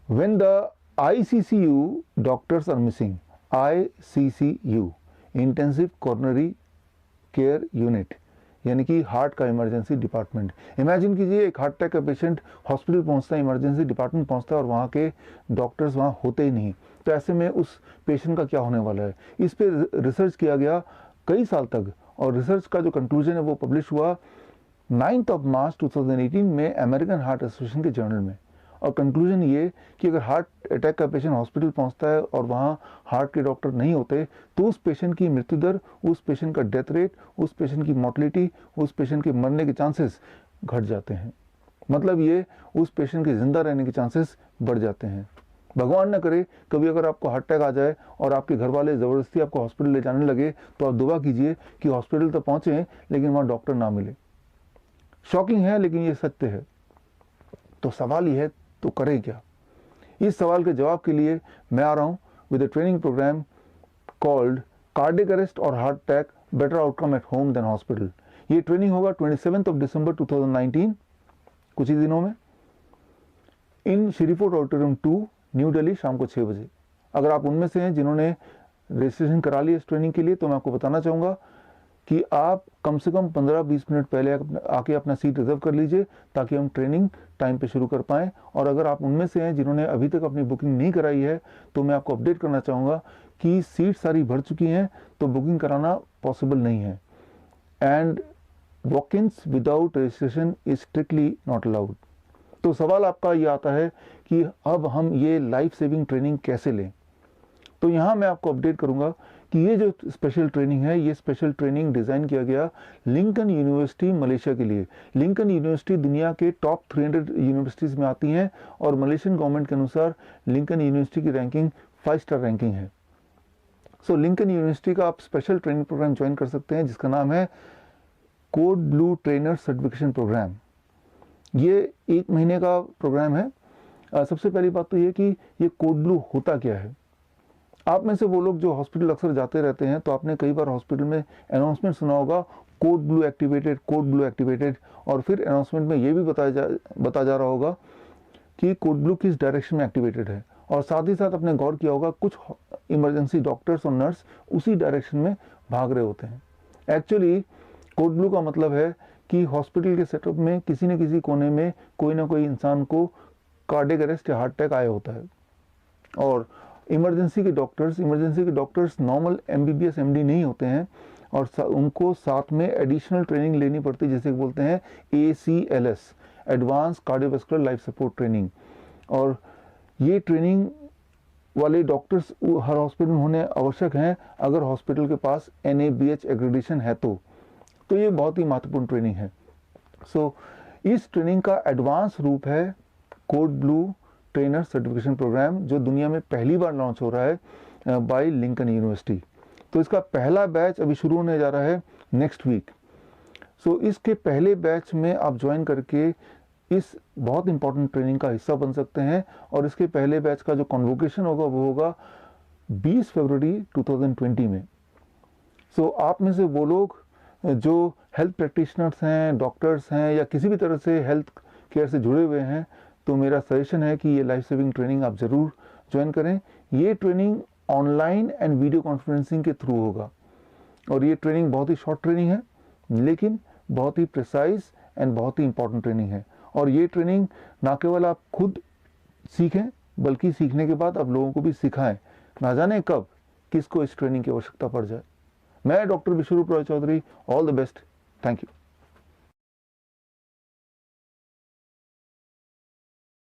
When the ICCU doctors are missing, ICCU, Intensive Coronary Care Unit, यानी कि heart का emergency department. Imagine कीजिए एक हार्ट अटैक का पेशेंट हॉस्पिटल पहुंचता है, इमरजेंसी डिपार्टमेंट पहुंचता है और वहाँ के डॉक्टर्स वहाँ होते ही नहीं। तो ऐसे में उस पेशेंट का क्या होने वाला है, इस पर रिसर्च किया गया कई साल तक, और रिसर्च का जो कंक्लूजन है वो पब्लिश हुआ 9 मार्च 2018 में अमेरिकन हार्ट एसोसिएशन के जर्नल में। और कंक्लूजन ये कि अगर हार्ट अटैक का पेशेंट हॉस्पिटल पहुंचता है और वहाँ हार्ट के डॉक्टर नहीं होते तो उस पेशेंट की मृत्यु दर, उस पेशेंट का डेथ रेट, उस पेशेंट की मोर्टलिटी, उस पेशेंट के मरने के चांसेस घट जाते हैं। मतलब ये उस पेशेंट के जिंदा रहने के चांसेस बढ़ जाते हैं। भगवान न करे कभी अगर आपको हार्ट अटैक आ जाए और आपके घर वाले ज़बरदस्ती आपको हॉस्पिटल ले जाने लगे तो आप दुआ कीजिए कि हॉस्पिटल तो पहुँचे लेकिन वहाँ डॉक्टर ना मिले। शॉकिंग है लेकिन ये सत्य है। तो सवाल ये है तो करें क्या? इस सवाल के जवाब के लिए मैं आ रहा हूँ with a training program called cardiac arrest और heart attack better outcome at home than hospital. ये ट्रेनिंग होगा 27 दिसंबर 2019, कुछ ही दिनों में, in Sirifort auditorium 2 New Delhi, शाम को 6 बजे। अगर आप उनमें से हैं जिन्होंने रजिस्ट्रेशन करा लिया इस ट्रेनिंग के लिए तो मैं आपको बताना चाहूँगा कि आप कम से कम 15-20 मिनट पहले आके अपना सीट रिजर्व कर लीजिए ताकि हम ट्रेनिंग टाइम पे शुरू कर पाएँ। और अगर आप उनमें से हैं जिन्होंने अभी तक अपनी बुकिंग नहीं कराई है तो मैं आपको अपडेट करना चाहूँगा कि सीट सारी भर चुकी हैं, तो बुकिंग कराना पॉसिबल नहीं है। And walk-ins without registration is strictly not allowed. तो सवाल आपका ये आता है कि अब हम ये लाइफ सेविंग ट्रेनिंग कैसे लें। तो यहाँ मैं आपको अपडेट करूँगा कि ये जो स्पेशल ट्रेनिंग है, ये स्पेशल ट्रेनिंग डिज़ाइन किया गया लिंकन यूनिवर्सिटी मलेशिया के लिए। लिंकन यूनिवर्सिटी दुनिया के टॉप 300 यूनिवर्सिटीज़ में आती हैं और मलेशियन गवर्नमेंट के अनुसार लिंकन यूनिवर्सिटी की रैंकिंग 5 स्टार रैंकिंग है। सो लिंकन यूनिवर्सिटी का आप स्पेशल ट्रेनिंग प्रोग्राम ज्वाइन कर सकते हैं जिसका नाम है code blue trainer certification program. ये 1 महीने का प्रोग्राम है। सबसे पहली बात तो ये कि ये कोड ब्लू होता क्या है। आप में से वो लोग जो हॉस्पिटल अक्सर जाते रहते हैं तो आपने कई बार हॉस्पिटल में अनाउंसमेंट सुना होगा, code blue activated, code blue activated, और फिर अनाउंसमेंट में ये भी बताया जा रहा होगा कि कोड ब्लू किस डायरेक्शन में एक्टिवेटेड है। और साथ ही साथ आपने गौर किया होगा कुछ इमरजेंसी डॉक्टर्स और नर्स उसी डायरेक्शन में भाग रहे होते हैं। एक्चुअली कोड ब्लू का मतलब है कि हॉस्पिटल के सेटअप में किसी न किसी कोने में कोई ना कोई इंसान को कार्डियक अरेस्ट या हार्ट अटैक आया होता है। और इमरजेंसी के डॉक्टर्स नॉर्मल MBBS MD नहीं होते हैं और उनको साथ में एडिशनल ट्रेनिंग लेनी पड़ती है जिसे बोलते हैं ACLS, advance cardiovascular life support training. और ये ट्रेनिंग वाले डॉक्टर्स हर हॉस्पिटल में होने आवश्यक हैं अगर हॉस्पिटल के पास NABH एक्रेडिटेशन है तो ये बहुत ही महत्वपूर्ण ट्रेनिंग है। सो इस ट्रेनिंग का एडवांस रूप है code blue trainer certification program जो दुनिया में पहली बार लॉन्च हो रहा है बाय लिंकन यूनिवर्सिटी। तो इसका पहला बैच अभी शुरू होने जा रहा है नेक्स्ट वीक। सो इसके पहले बैच में आप ज्वाइन करके इस बहुत इंपॉर्टेंट ट्रेनिंग का हिस्सा बन सकते हैं। और इसके पहले बैच का जो कन्वोकेशन होगा वो होगा 20 फरवरी 2020 में। सो आप में से वो लोग जो हेल्थ प्रैक्टिशनर्स हैं, डॉक्टर्स हैं या किसी भी तरह से हेल्थ केयर से जुड़े हुए हैं तो मेरा सजेशन है कि ये लाइफ सेविंग ट्रेनिंग आप ज़रूर ज्वाइन करें। ये training online and video conferencing के थ्रू होगा और ये ट्रेनिंग बहुत ही शॉर्ट ट्रेनिंग है लेकिन बहुत ही प्रिसाइज एंड बहुत ही इंपॉर्टेंट ट्रेनिंग है। और ये ट्रेनिंग ना केवल आप खुद सीखें बल्कि सीखने के बाद आप लोगों को भी सिखाएं। ना जाने कब किसको इस ट्रेनिंग की आवश्यकता पड़ जाए। मैं doctor Vishwaroop Roy Chaudhary, all the best, thank you.